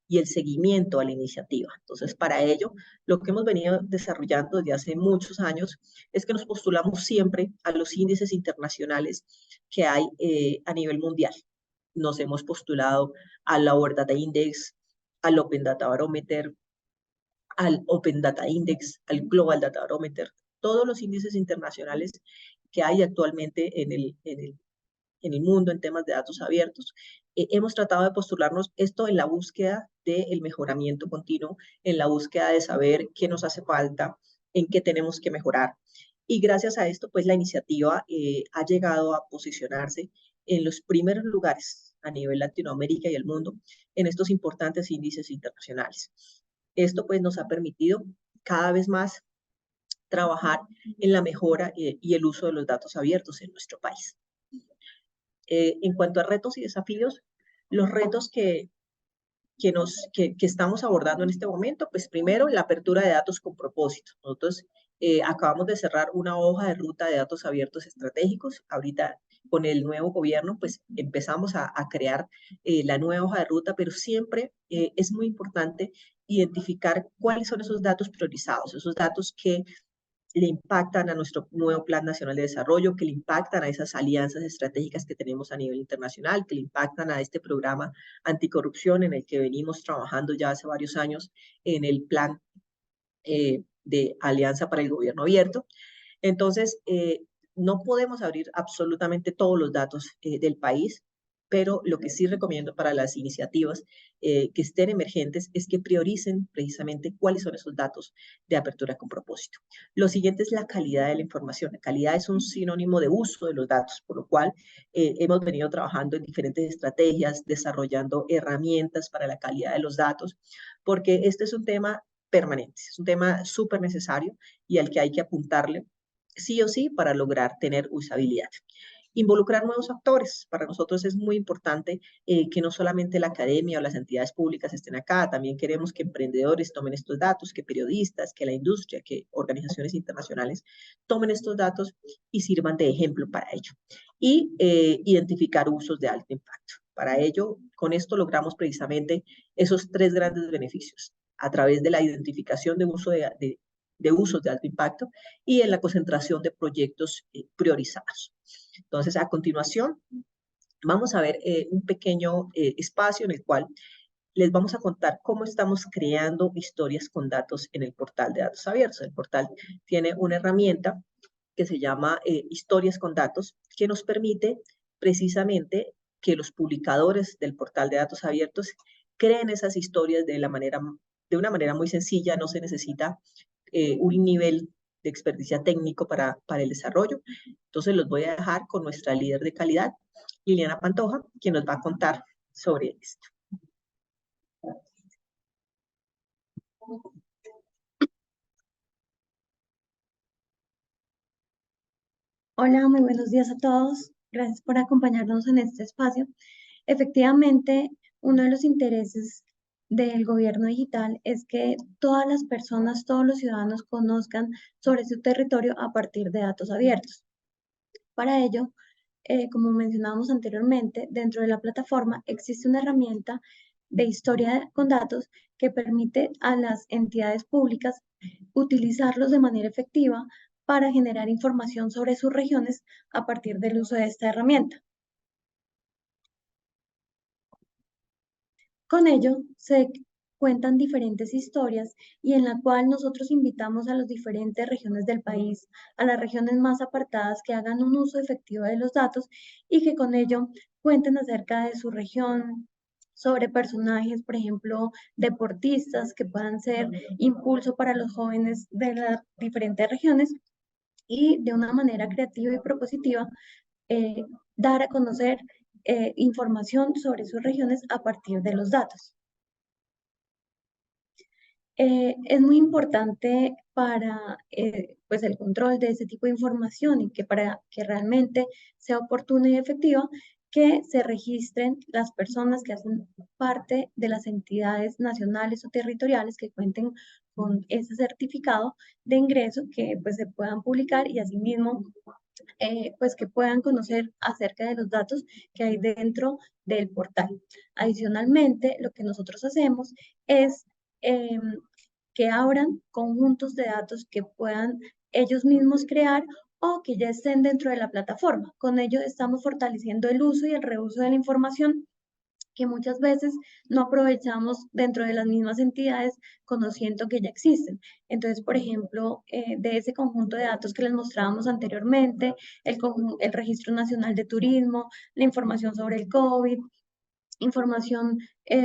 y el seguimiento a la iniciativa. Entonces, para ello, lo que hemos venido desarrollando desde hace muchos años es que nos postulamos siempre a los índices internacionales que hay a nivel mundial. Nos hemos postulado al World Data Index, al Open Data Barometer, al Open Data Index, al Global Data Barometer, todos los índices internacionales que hay actualmente en el mundo en temas de datos abiertos. Hemos tratado de postularnos esto en la búsqueda del mejoramiento continuo, en la búsqueda de saber qué nos hace falta, en qué tenemos que mejorar. Y gracias a esto, pues la iniciativa ha llegado a posicionarse en los primeros lugares a nivel Latinoamérica y el mundo en estos importantes índices internacionales. Esto pues nos ha permitido cada vez más trabajar en la mejora y el uso de los datos abiertos en nuestro país. En cuanto a retos y desafíos, los retos que estamos abordando en este momento, pues primero la apertura de datos con propósito. Nosotros acabamos de cerrar una hoja de ruta de datos abiertos estratégicos. Ahorita con el nuevo gobierno, pues empezamos a crear la nueva hoja de ruta, pero siempre es muy importante identificar cuáles son esos datos priorizados, esos datos que le impactan a nuestro nuevo Plan Nacional de Desarrollo, que le impactan a esas alianzas estratégicas que tenemos a nivel internacional, que le impactan a este programa anticorrupción en el que venimos trabajando ya hace varios años en el plan de Alianza para el Gobierno Abierto. Entonces, no podemos abrir absolutamente todos los datos del país, pero lo que sí recomiendo para las iniciativas que estén emergentes es que prioricen precisamente cuáles son esos datos de apertura con propósito. Lo siguiente es la calidad de la información. La calidad es un sinónimo de uso de los datos, por lo cual hemos venido trabajando en diferentes estrategias, desarrollando herramientas para la calidad de los datos, porque este es un tema permanente, es un tema súper necesario y al que hay que apuntarle sí o sí para lograr tener usabilidad. Involucrar nuevos actores. Para nosotros es muy importante que no solamente la academia o las entidades públicas estén acá, también queremos que emprendedores tomen estos datos, que periodistas, que la industria, que organizaciones internacionales tomen estos datos y sirvan de ejemplo para ello. Y identificar usos de alto impacto. Para ello, con esto logramos precisamente esos tres grandes beneficios. A través de la identificación de uso de de usos de alto impacto y en la concentración de proyectos priorizados. Entonces, a continuación, vamos a ver un pequeño espacio en el cual les vamos a contar cómo estamos creando historias con datos en el portal de datos abiertos. El portal tiene una herramienta que se llama Historias con Datos, que nos permite precisamente que los publicadores del portal de datos abiertos creen esas historias de una manera muy sencilla. No se necesita un nivel de experticia técnico para el desarrollo. Entonces los voy a dejar con nuestra líder de calidad, Liliana Pantoja, quien nos va a contar sobre esto. Hola, muy buenos días a todos. Gracias por acompañarnos en este espacio. Efectivamente, uno de los intereses del gobierno digital es que todas las personas, todos los ciudadanos conozcan sobre su territorio a partir de datos abiertos. Para ello, como mencionábamos anteriormente, dentro de la plataforma existe una herramienta de historia con datos que permite a las entidades públicas utilizarlos de manera efectiva para generar información sobre sus regiones a partir del uso de esta herramienta. Con ello se cuentan diferentes historias y en la cual nosotros invitamos a las diferentes regiones del país, a las regiones más apartadas, que hagan un uso efectivo de los datos y que con ello cuenten acerca de su región, sobre personajes, por ejemplo, deportistas que puedan ser impulso para los jóvenes de las diferentes regiones y de una manera creativa y propositiva dar a conocer información sobre sus regiones a partir de los datos. Es muy importante para pues el control de ese tipo de información y que para que realmente sea oportuna y efectiva, que se registren las personas que hacen parte de las entidades nacionales o territoriales que cuenten con ese certificado de ingreso, que pues se puedan publicar y asimismo pues que puedan conocer acerca de los datos que hay dentro del portal. Adicionalmente, lo que nosotros hacemos es que abran conjuntos de datos que puedan ellos mismos crear o que ya estén dentro de la plataforma. Con ello estamos fortaleciendo el uso y el reuso de la información que muchas veces no aprovechamos dentro de las mismas entidades, conociendo que ya existen. Entonces, por ejemplo, de ese conjunto de datos que les mostrábamos anteriormente, el Registro Nacional de Turismo, la información sobre el COVID, información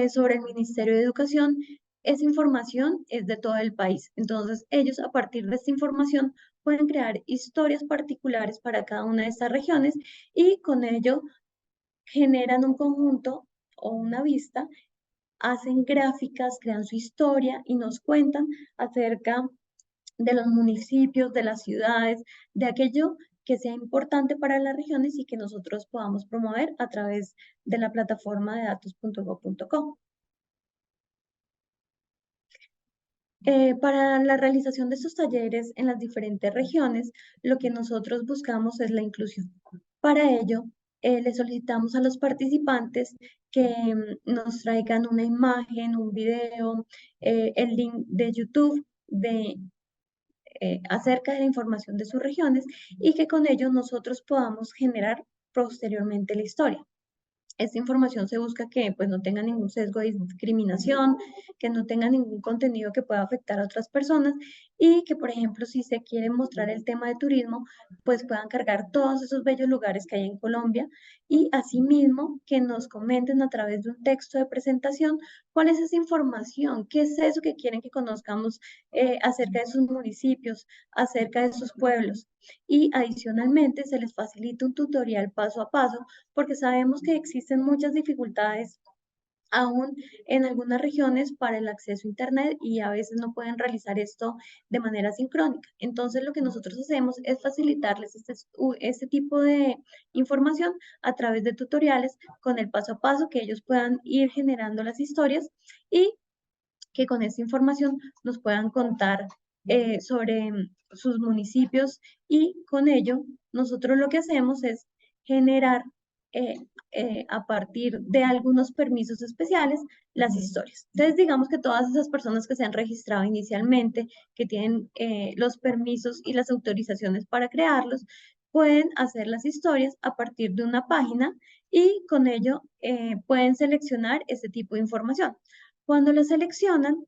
sobre el Ministerio de Educación, esa información es de todo el país. Entonces, ellos a partir de esta información pueden crear historias particulares para cada una de estas regiones y con ello generan un conjunto o una vista, hacen gráficas, crean su historia y nos cuentan acerca de los municipios, de las ciudades, de aquello que sea importante para las regiones y que nosotros podamos promover a través de la plataforma de datos.go.co. Para la realización de estos talleres en las diferentes regiones, lo que nosotros buscamos es la inclusión. Para ello, le solicitamos a los participantes que nos traigan una imagen, un video, el link de YouTube acerca de la información de sus regiones y que con ello nosotros podamos generar posteriormente la historia. Esta información se busca que pues, no tenga ningún sesgo de discriminación, que no tenga ningún contenido que pueda afectar a otras personas y que, por ejemplo, si se quiere mostrar el tema de turismo, pues puedan cargar todos esos bellos lugares que hay en Colombia y asimismo que nos comenten a través de un texto de presentación cuál es esa información, qué es eso que quieren que conozcamos acerca de sus municipios, acerca de sus pueblos. Y adicionalmente se les facilita un tutorial paso a paso porque sabemos que existen muchas dificultades aún en algunas regiones para el acceso a Internet y a veces no pueden realizar esto de manera sincrónica. Entonces lo que nosotros hacemos es facilitarles este tipo de información a través de tutoriales con el paso a paso que ellos puedan ir generando las historias y que con esta información nos puedan contar sobre sus municipios y con ello nosotros lo que hacemos es generar a partir de algunos permisos especiales las historias. Entonces, digamos que todas esas personas que se han registrado inicialmente, que tienen los permisos y las autorizaciones para crearlos, pueden hacer las historias a partir de una página y con ello pueden seleccionar este tipo de información. Cuando lo seleccionan,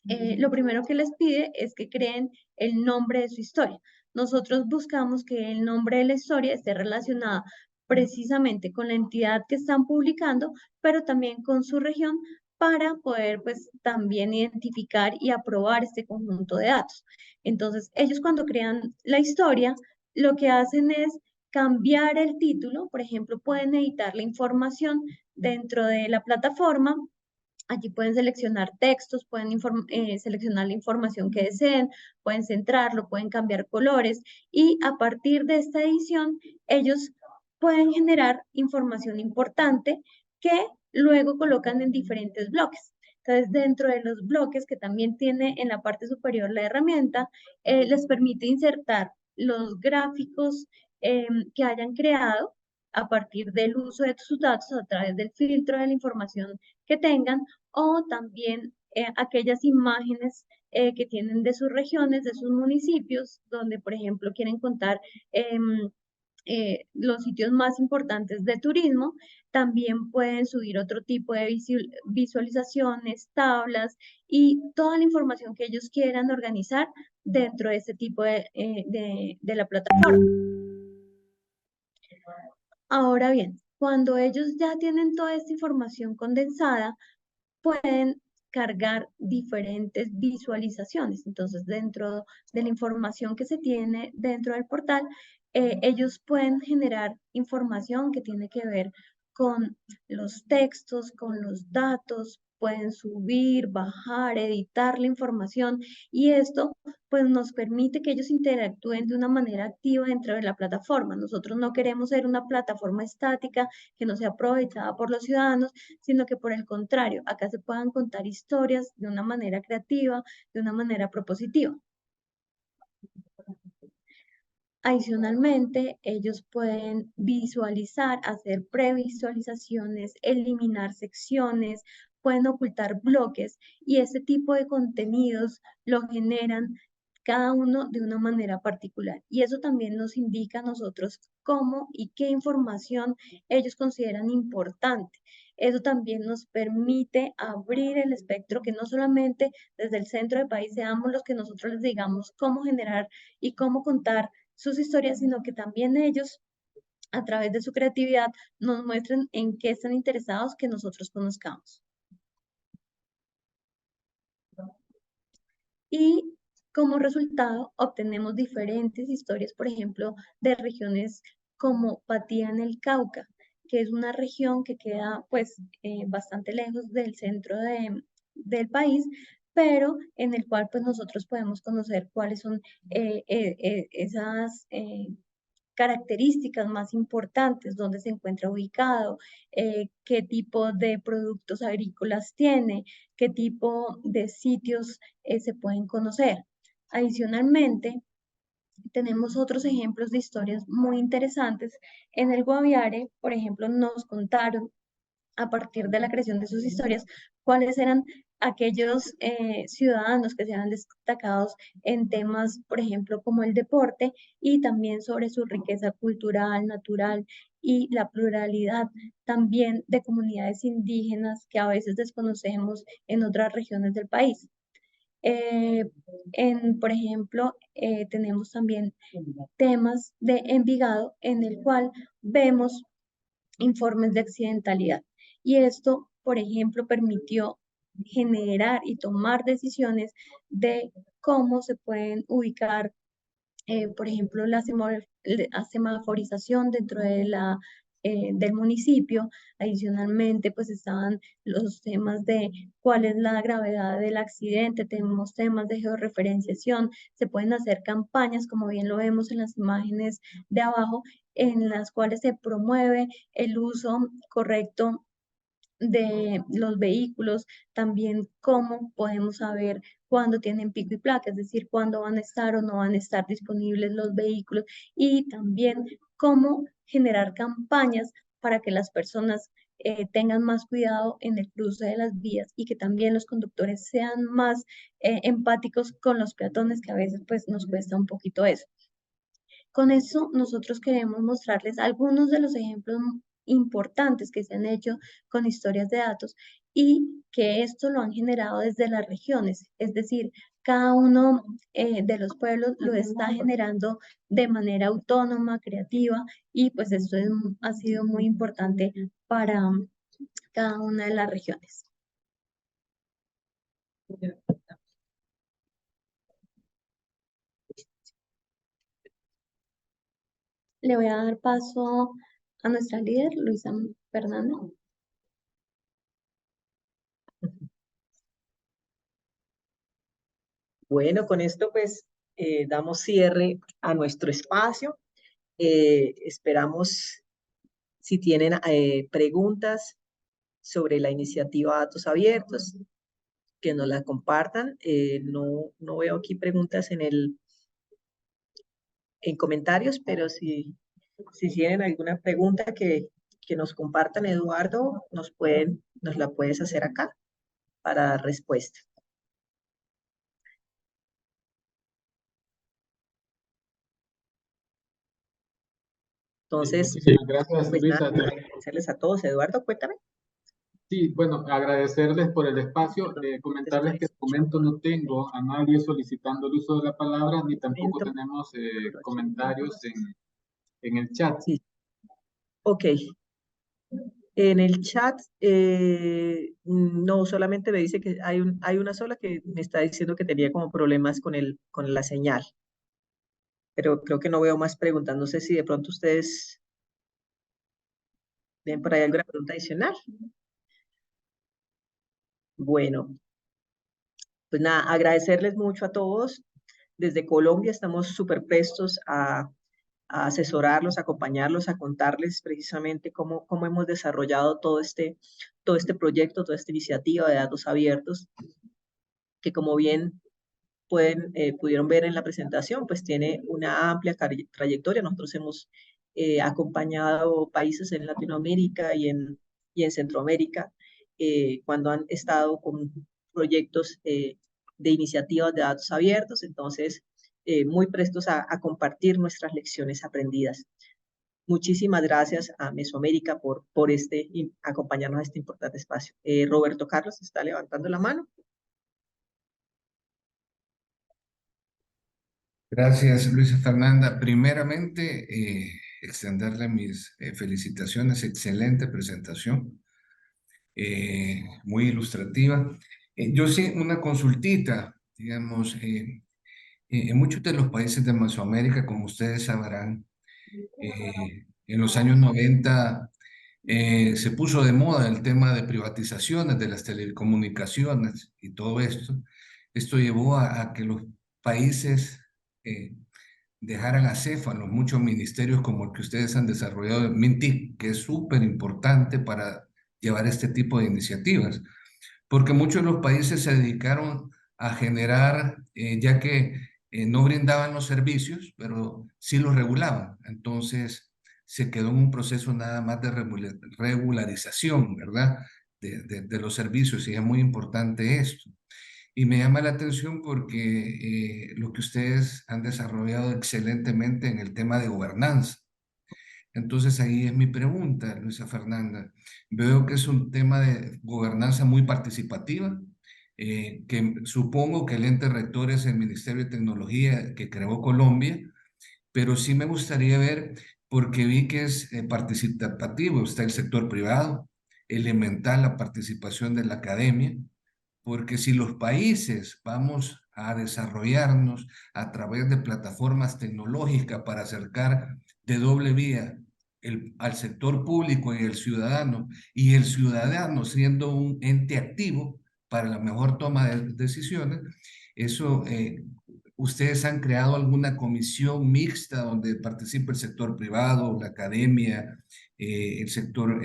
lo primero que les pide es que creen el nombre de su historia. Nosotros buscamos que el nombre de la historia esté relacionado precisamente con la entidad que están publicando, pero también con su región para poder pues también identificar y aprobar este conjunto de datos. Entonces, ellos cuando crean la historia, lo que hacen es cambiar el título. Por ejemplo, pueden editar la información dentro de la plataforma. Allí pueden seleccionar textos, pueden seleccionar la información que deseen, pueden centrarlo, pueden cambiar colores y a partir de esta edición ellos pueden generar información importante que luego colocan en diferentes bloques. Entonces, dentro de los bloques que también tiene en la parte superior la herramienta, les permite insertar los gráficos que hayan creado a partir del uso de sus datos a través del filtro de la información que tengan o también aquellas imágenes que tienen de sus regiones, de sus municipios, donde, por ejemplo, quieren contar los sitios más importantes de turismo. También pueden subir otro tipo de visualizaciones, tablas y toda la información que ellos quieran organizar dentro de este tipo de la plataforma. Ahora bien, cuando ellos ya tienen toda esta información condensada, pueden cargar diferentes visualizaciones. Entonces, dentro de la información que se tiene dentro del portal, ellos pueden generar información que tiene que ver con los textos, con los datos, pueden subir, bajar, editar la información y esto pues nos permite que ellos interactúen de una manera activa dentro de la plataforma. Nosotros no queremos ser una plataforma estática que no sea aprovechada por los ciudadanos, sino que por el contrario, acá se puedan contar historias de una manera creativa, de una manera propositiva. Adicionalmente, ellos pueden visualizar, hacer previsualizaciones, eliminar secciones, pueden ocultar bloques y este tipo de contenidos lo generan cada uno de una manera particular. Y eso también nos indica a nosotros cómo y qué información ellos consideran importante. Eso también nos permite abrir el espectro, que no solamente desde el centro del país seamos los que nosotros les digamos cómo generar y cómo contar sus historias, sino que también ellos, a través de su creatividad, nos muestren en qué están interesados que nosotros conozcamos. Y como resultado, obtenemos diferentes historias, por ejemplo, de regiones como Patía en el Cauca, que es una región que queda pues bastante lejos del centro del país, pero en el cual pues nosotros podemos conocer cuáles son esas características más importantes, dónde se encuentra ubicado, qué tipo de productos agrícolas tiene, qué tipo de sitios se pueden conocer. Adicionalmente, tenemos otros ejemplos de historias muy interesantes. En el Guaviare, por ejemplo, nos contaron a partir de la creación de sus historias, cuáles eran aquellos ciudadanos que se han destacado en temas, por ejemplo, como el deporte y también sobre su riqueza cultural, natural y la pluralidad también de comunidades indígenas que a veces desconocemos en otras regiones del país. Por ejemplo, tenemos también temas de Envigado en el cual vemos informes de accidentalidad. Y esto, por ejemplo, permitió generar y tomar decisiones de cómo se pueden ubicar, por ejemplo, la semaforización dentro de del municipio. Adicionalmente, pues estaban los temas de cuál es la gravedad del accidente, tenemos temas de georreferenciación, se pueden hacer campañas, como bien lo vemos en las imágenes de abajo, en las cuales se promueve el uso correcto de los vehículos, también cómo podemos saber cuándo tienen pico y placa, es decir, cuándo van a estar o no van a estar disponibles los vehículos y también cómo generar campañas para que las personas tengan más cuidado en el cruce de las vías y que también los conductores sean más empáticos con los peatones, que a veces pues nos cuesta un poquito eso. Con eso nosotros queremos mostrarles algunos de los ejemplos importantes que se han hecho con historias de datos y que esto lo han generado desde las regiones, es decir, cada uno de los pueblos lo está generando de manera autónoma, creativa, y pues esto ha sido muy importante para cada una de las regiones. Le voy a dar paso a nuestra líder, Luisa Fernanda. Bueno, con esto pues damos cierre a nuestro espacio. Esperamos, si tienen preguntas sobre la iniciativa Datos Abiertos, que nos la compartan. No veo aquí preguntas en comentarios, pero si tienen alguna pregunta que nos compartan, Eduardo, nos la puedes hacer acá para dar respuesta. Entonces, muchísimas gracias, pues Luisa. nada, agradecerles a todos. Eduardo, cuéntame. Sí, bueno, agradecerles por el espacio, comentarles que de momento no tengo a nadie solicitando el uso de la palabra, ni tampoco tenemos comentarios en el chat. Sí. Ok. En el chat, no, solamente me dice que hay una sola que me está diciendo que tenía como problemas con la señal. Pero creo que no veo más preguntas. No sé si de pronto ustedes ven por ahí alguna pregunta adicional. Bueno, pues nada, agradecerles mucho a todos. Desde Colombia estamos súper prestos a asesorarlos, a acompañarlos, a contarles precisamente cómo hemos desarrollado todo este proyecto, toda esta iniciativa de datos abiertos, que como bien pudieron ver en la presentación, pues tiene una amplia trayectoria. Nosotros hemos acompañado países en Latinoamérica y en Centroamérica cuando han estado con proyectos de iniciativas de datos abiertos. Entonces, muy prestos a compartir nuestras lecciones aprendidas. Muchísimas gracias a Mesoamérica por acompañarnos a este importante espacio. Roberto Carlos está levantando la mano. Gracias, Luisa Fernanda. Primeramente, extenderle mis felicitaciones. Excelente presentación, muy ilustrativa. Yo sí, una consultita, digamos, en muchos de los países de Mesoamérica, como ustedes sabrán, en los años 90 se puso de moda el tema de privatizaciones de las telecomunicaciones y todo esto. Esto llevó a que los países dejaran acéfalos muchos ministerios como el que ustedes han desarrollado en MINTIC, que es súper importante para llevar este tipo de iniciativas, porque muchos de los países se dedicaron a generar, ya que no brindaban los servicios, pero sí los regulaban. Entonces se quedó en un proceso nada más de regularización, ¿verdad? De los servicios, y es muy importante esto. Y me llama la atención porque lo que ustedes han desarrollado excelentemente en el tema de gobernanza. Entonces ahí es mi pregunta, Luisa Fernanda. Veo que es un tema de gobernanza muy participativa, que supongo que el ente rector es el Ministerio de Tecnología que creó Colombia, pero sí me gustaría ver, porque vi que es participativo, está el sector privado, elemental la participación de la academia, porque si los países vamos a desarrollarnos a través de plataformas tecnológicas para acercar de doble vía al sector público y el ciudadano siendo un ente activo para la mejor toma de decisiones, eso, ¿ustedes han creado alguna comisión mixta donde participe el sector privado, la academia, el sector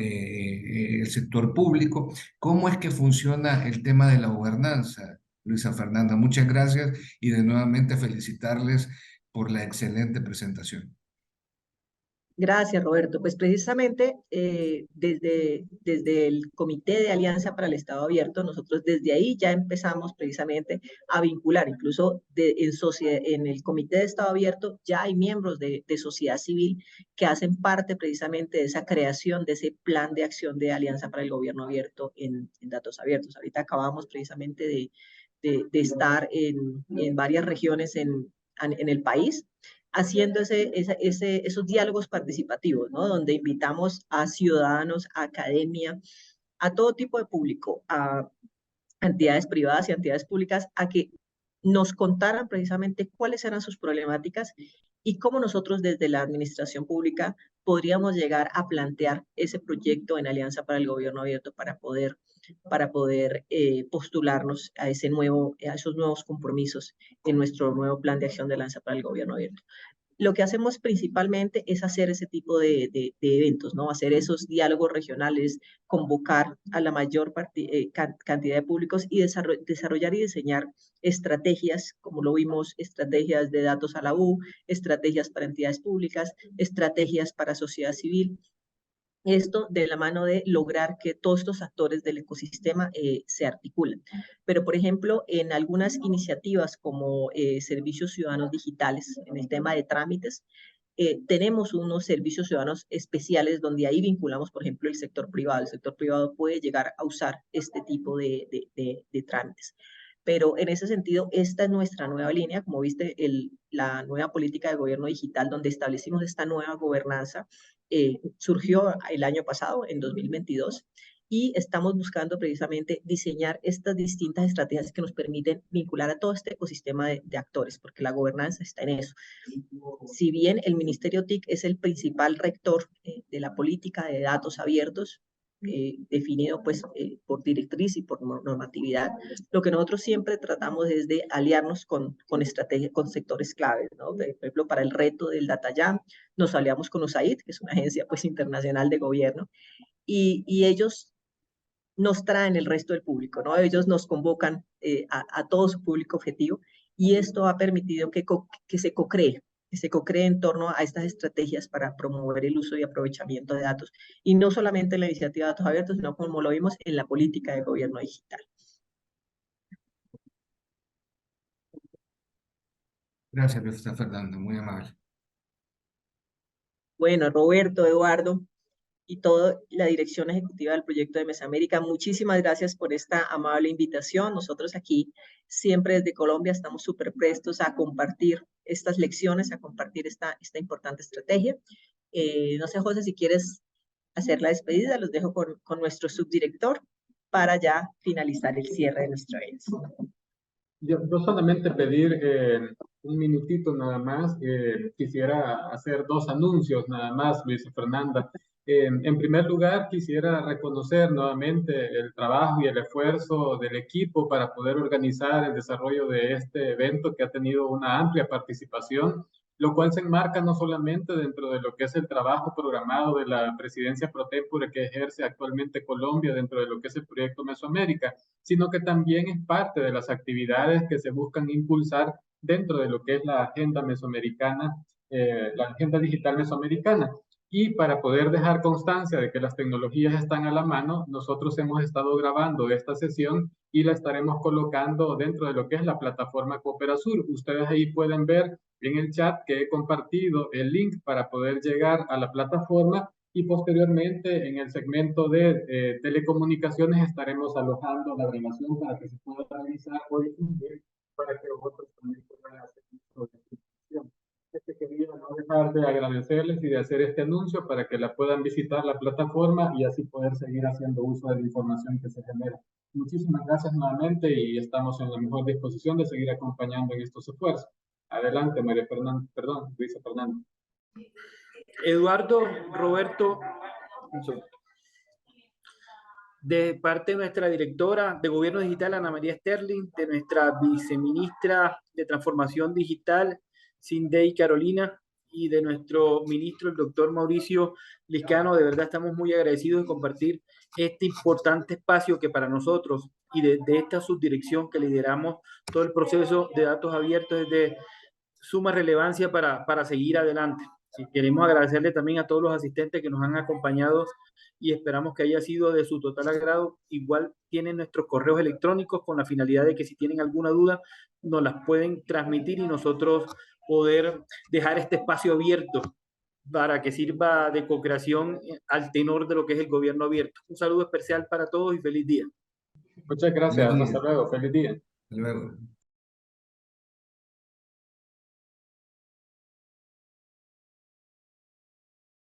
público? ¿Cómo es que funciona el tema de la gobernanza, Luisa Fernanda? Muchas gracias y de nuevamente felicitarles por la excelente presentación. Gracias, Roberto. Pues precisamente desde el Comité de Alianza para el Estado Abierto, nosotros desde ahí ya empezamos precisamente a vincular, incluso en el Comité de Estado Abierto ya hay miembros de sociedad civil que hacen parte precisamente de esa creación, de ese plan de acción de Alianza para el Gobierno Abierto en datos abiertos. Ahorita acabamos precisamente de estar en varias regiones en el país, haciendo esos diálogos participativos, ¿no? Donde invitamos a ciudadanos, a academia, a todo tipo de público, a entidades privadas y entidades públicas, a que nos contaran precisamente cuáles eran sus problemáticas y cómo nosotros desde la administración pública podríamos llegar a plantear ese proyecto en Alianza para el Gobierno Abierto para poder postularnos a esos nuevos compromisos en nuestro nuevo plan de acción de Alianza para el Gobierno Abierto. Lo que hacemos principalmente es hacer ese tipo de eventos, ¿no? Hacer esos diálogos regionales, convocar a la mayor cantidad de públicos y desarrollar y diseñar estrategias, como lo vimos, estrategias de datos a la U, estrategias para entidades públicas, estrategias para sociedad civil. Esto de la mano de lograr que todos estos actores del ecosistema se articulen. Pero, por ejemplo, en algunas iniciativas como servicios ciudadanos digitales, en el tema de trámites, tenemos unos servicios ciudadanos especiales donde ahí vinculamos, por ejemplo, el sector privado. El sector privado puede llegar a usar este tipo de trámites. Pero en ese sentido, esta es nuestra nueva línea, como viste, la nueva política de gobierno digital, donde establecimos esta nueva gobernanza, surgió el año pasado, en 2022, y estamos buscando precisamente diseñar estas distintas estrategias que nos permiten vincular a todo este ecosistema de actores, porque la gobernanza está en eso. Si bien el Ministerio TIC es el principal rector de la política de datos abiertos, definido pues por directriz y por normatividad, lo que nosotros siempre tratamos es de aliarnos con estrategias, con sectores claves, ¿no? Por ejemplo, para el reto del Data Jam, nos aliamos con USAID, que es una agencia pues internacional de gobierno, y ellos nos traen el resto del público, ¿no? Ellos nos convocan a todo su público objetivo, y esto ha permitido que se co-cree en torno a estas estrategias para promover el uso y aprovechamiento de datos, y no solamente en la iniciativa de datos abiertos, sino como lo vimos en la política de gobierno digital. Gracias, profesora Fernanda, muy amable. Bueno, Roberto, Eduardo y toda la dirección ejecutiva del proyecto de Mesoamérica, muchísimas gracias por esta amable invitación. Nosotros aquí, siempre desde Colombia, estamos súper prestos a compartir estas lecciones, a compartir esta importante estrategia. No sé, José, si quieres hacer la despedida, los dejo con nuestro subdirector para ya finalizar el cierre de nuestro evento. Yo solamente pedir un minutito nada más. Quisiera hacer dos anuncios nada más, Luis y Fernanda. En primer lugar, quisiera reconocer nuevamente el trabajo y el esfuerzo del equipo para poder organizar el desarrollo de este evento que ha tenido una amplia participación, lo cual se enmarca no solamente dentro de lo que es el trabajo programado de la presidencia pro tempore que ejerce actualmente Colombia dentro de lo que es el proyecto Mesoamérica, sino que también es parte de las actividades que se buscan impulsar dentro de lo que es la agenda mesoamericana, la agenda digital mesoamericana. Y para poder dejar constancia de que las tecnologías están a la mano, nosotros hemos estado grabando esta sesión y la estaremos colocando dentro de lo que es la plataforma Cooperasur. Ustedes ahí pueden ver en el chat que he compartido el link para poder llegar a la plataforma, y posteriormente en el segmento de telecomunicaciones estaremos alojando la grabación para que se pueda realizar o difundir para que vosotros también puedan hacer uso de esta información. Quería no dejar de agradecerles y de hacer este anuncio para que la puedan visitar la plataforma y así poder seguir haciendo uso de la información que se genera. Muchísimas gracias nuevamente y estamos en la mejor disposición de seguir acompañando en estos esfuerzos. Adelante, María Fernanda, perdón, Luisa Fernanda. Eduardo, Roberto, de parte de nuestra directora de Gobierno Digital, Ana María Sterling, de nuestra viceministra de Transformación Digital, Cindey Carolina, y de nuestro ministro, el doctor Mauricio Liscano, de verdad estamos muy agradecidos de compartir este importante espacio que para nosotros y de esta subdirección que lideramos todo el proceso de datos abiertos es de suma relevancia para seguir adelante. Sí, queremos agradecerle también a todos los asistentes que nos han acompañado y esperamos que haya sido de su total agrado. Igual tienen nuestros correos electrónicos con la finalidad de que si tienen alguna duda nos las pueden transmitir y nosotros poder dejar este espacio abierto para que sirva de co-creación al tenor de lo que es el gobierno abierto. Un saludo especial para todos y feliz día. Muchas gracias. Feliz día. Hasta luego. Feliz día. Hasta luego.